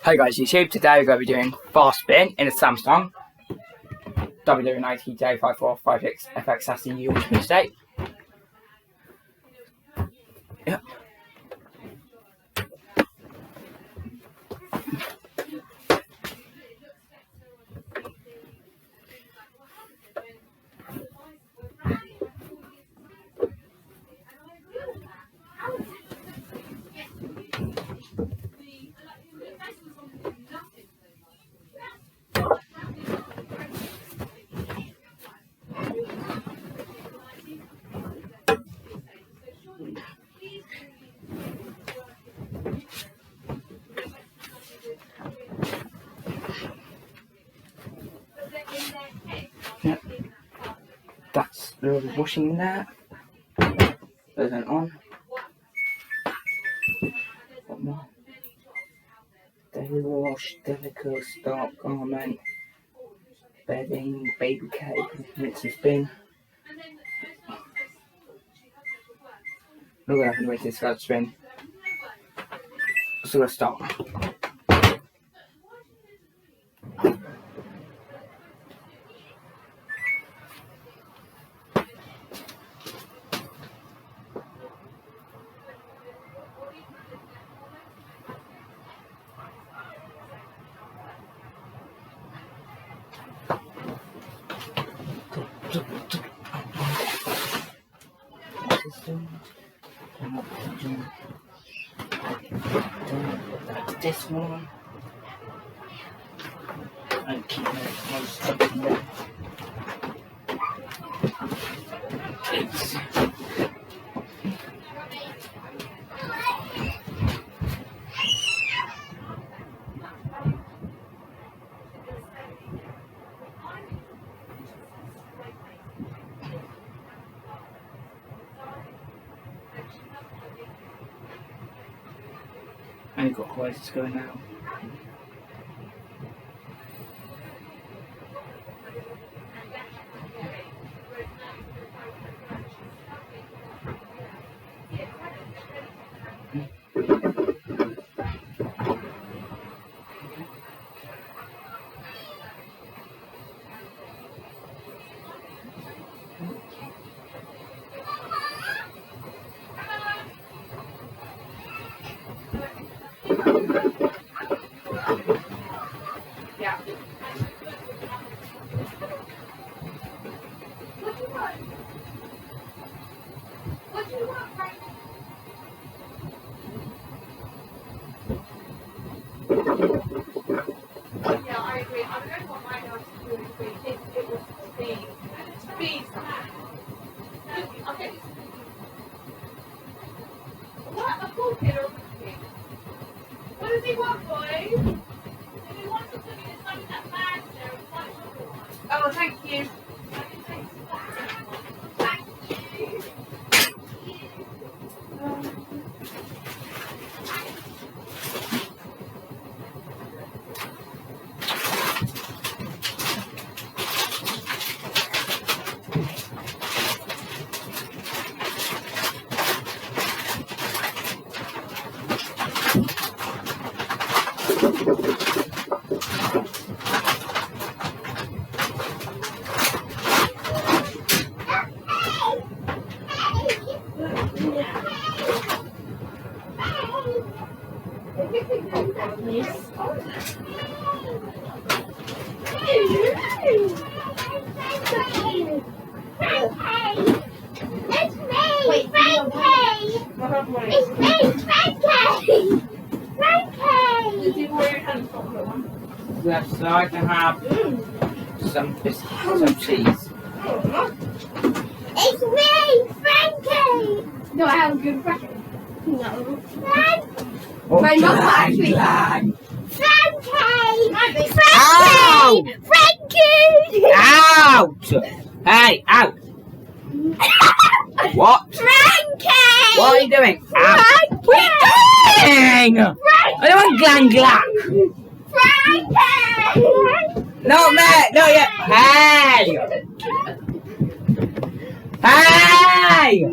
Hey guys, YouTube. Today we're going to be doing fast spin in a Samsung W90J5456 FX SASSY Ultimate State. Yep. Yep. That's the washing there. There's an on. What more? Daily wash, delicate stock, garment, bedding, baby cake, rinse and spin. Look what happened with this guy spin. So let's start. This one and keep it one stuck in there. And you've got clothes to go now. Yeah. What do you want, Frank? Yeah, I agree. I don't want my house to do it if it was speed. Speed. Okay. What? A cool kid or a kid? What does he want, boys? If he wants something, it's like that bag there. It's like another one. Oh, thank you. Thank you. Yes, so I can have some cheese. It's me, Frankie! No, I have a good Frankie. No. My mum actually. Frankie! Ow! Frankie! Out! Hey, out! What? Frankie! What are you doing? Out! What are you doing? I don't want glang glang. Frankie! No, man, no, yeah. Hey! Hey!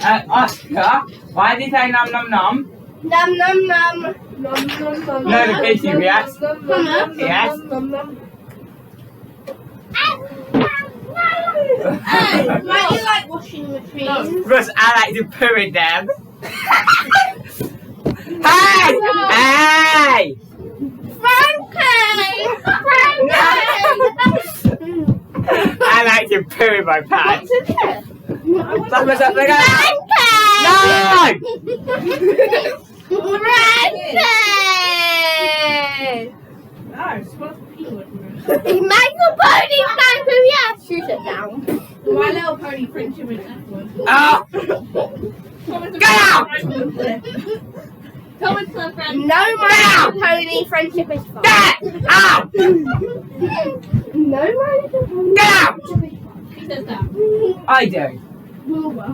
Okay. Oscar, why did you say nom nom nom? Num num num. Nom, nom, nom, No, the nom, fish, nom, yes. nom, nom, nom, Yes. nom, nom, nom. Why do you like washing machines? Because I like to poo in them. Hey! Hey! Frankie! I like to poo in my pants. What's in there? That's what's up, look at Frankie! No! Frankie! Oh, it's supposed to be with me. Michael Pony Frankie, yes! Shoot it down. My Little Pony friendship with F1. Oh! Get out! Come with my friend. No My Little Pony friendship is fun. Get out! No My Little Pony Get out! friendship is fun. Who says that? I do. Wilbur.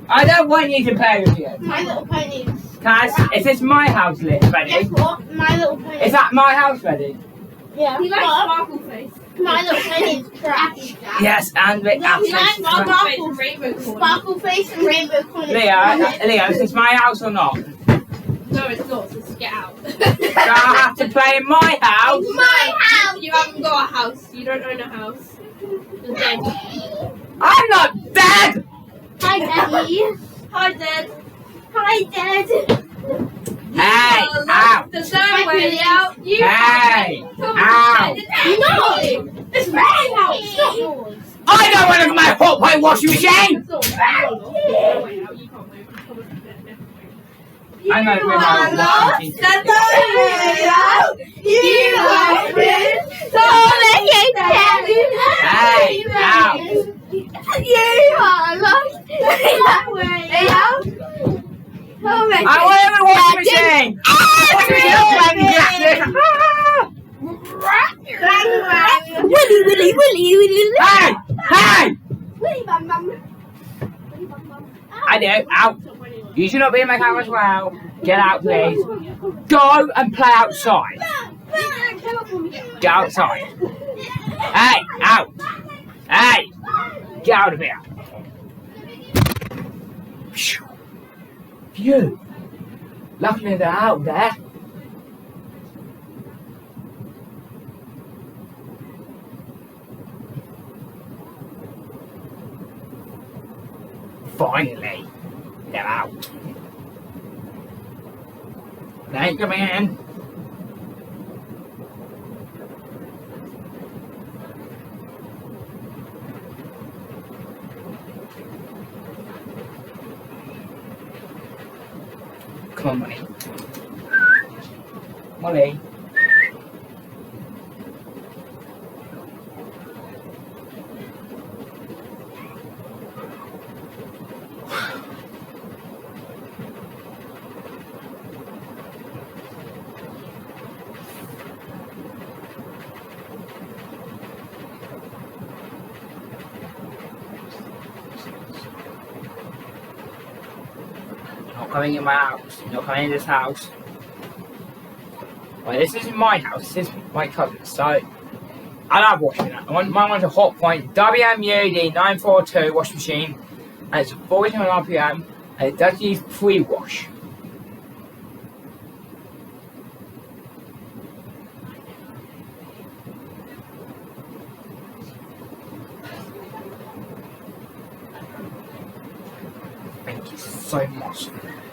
I don't want you to play with you. My Little Pony. Kaz, is this my house list ready? Guess what? My Little Pony. Is that my house ready? Yeah. He likes But Sparkle Face. My Little Pony is trash. Yes, and Rick He likes Sparkle Sparkle Face and Rainbow Corn. Sparkle Face and Rainbow Corn. Leo, is this my house or not? No, it's not. So get out. Do I have to play in my house? My house. You haven't got a house. You don't own a house. You're dead. I'm not dead! Hi, Daddy. Hi, Dad. Hi, Dad. Hey! Ow! There's no way out. You Hey! Come Ow! No! It's my house. It's not yours. I don't want to my hot plate washing machine! It's not no way out. You can't move. Come on, I know where my washing machine is. You have been stolen again. Hey! Ow! You are lost. Hey, I want a washing machine! Willy, Willy, Willy, Willy. Hey! Hey! Willy, bum, bum. I do. Out. You should not be in my car as well. Get out, please. Go and play outside. Get outside. Hey! Out! Hey! Get out of here. Phew. Luckily they're out there. Finally, they're out. They ain't coming in. Come on, Molly. Molly. Not coming in my house. Not coming in this house. Well, this isn't my house. This is my cousin's. So, I love washing that. Mine wants a hot point WMUD 942 washing machine. And it's 49 RPM. And it does use pre-wash. Thank you so much.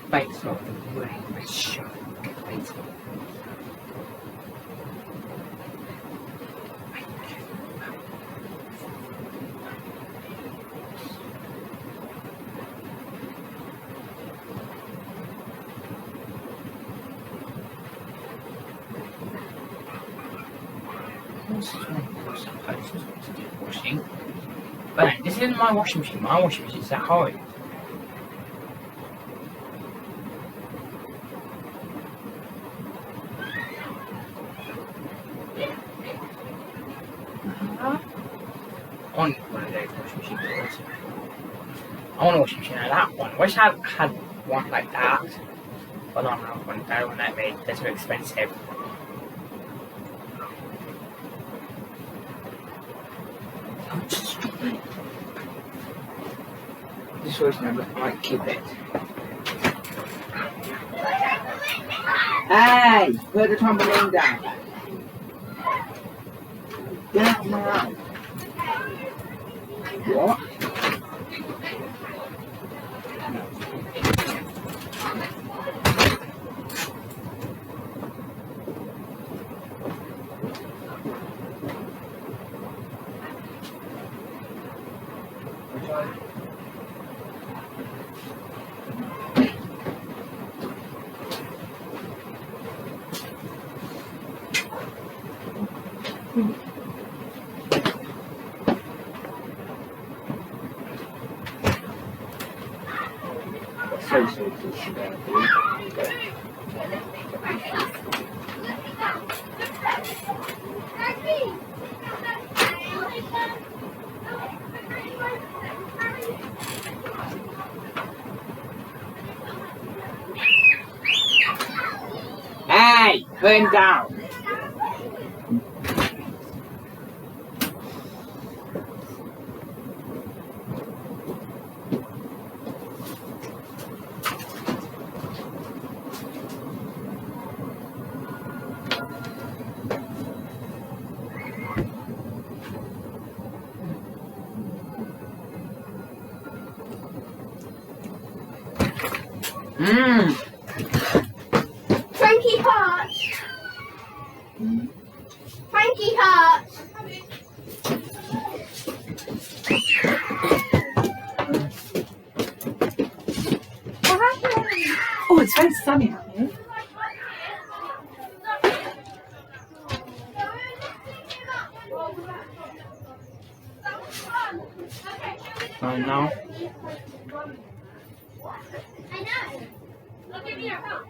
Thanks for the really great show. Thanks. Washing. But this isn't my washing machine. My washing machine is at home. On one of those washing machine doors. I want a washing machine like that one. I wish I had one like that. But I don't have one. They won't let me. They're too expensive. choice now, but I might keep it. Hey, put the trampoline down. Get out of my house. What? So. Hey, put him down. Frankie Hart. Frankie Hart. What happened? Oh, it's very sunny out here. Oh no. I know. Look at me, come.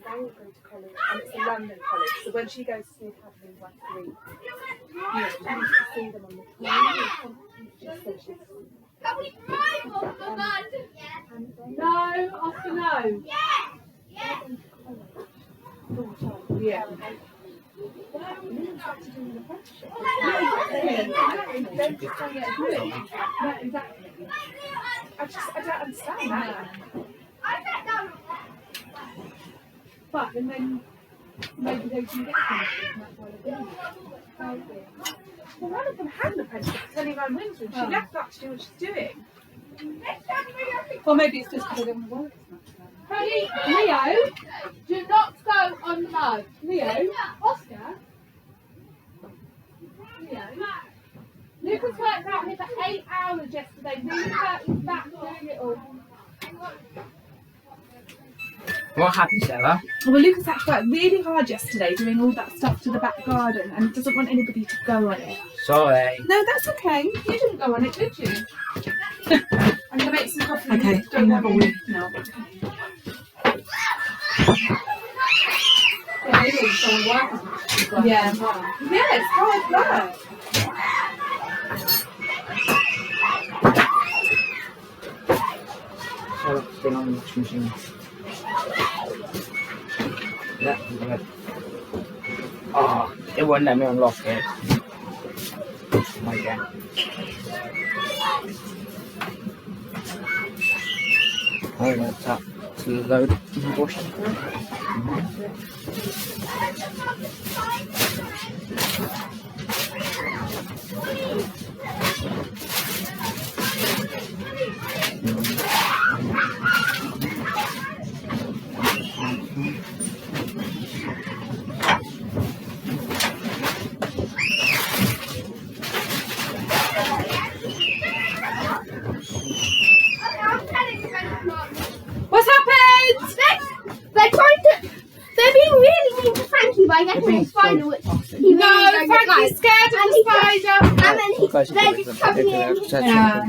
Go to college, and it's a London college. So when she goes to the academy once a week, you need to see them on the plane. Just so she's Can we drive off the bus? No, Oscar, no. Yeah. full time. Yeah. Exactly. I don't understand that. But and then maybe they can get something. Well, one of them had an apprenticeship at Telly Van Windsor and she left that to do what she's doing. Or maybe it's just because they don't work as much now. Freddie, Leo, do not go on the mud. Leo, Oscar. Leo. Lucas worked out here for 8 hours yesterday. Lucas is back doing it all. What happened, Sarah? Well, Lucas had to work really hard yesterday doing all that stuff to the back garden and doesn't want anybody to go on it. Sorry. No, that's okay. You didn't go on it, did you? I'm going to make some coffee. Okay, Don't have a week now. Yeah, maybe it's all work as much as well. Yeah. Yeah, it's hard work. So it's been on the washing machine. Yeah, good. Oh, it wouldn't let me unlock it. Okay. I want that to load the washing I guess being it's a spider, so which toxic. he No, really don't Frankie's like. scared of And the he- spider. And then they're just coming in. Yeah.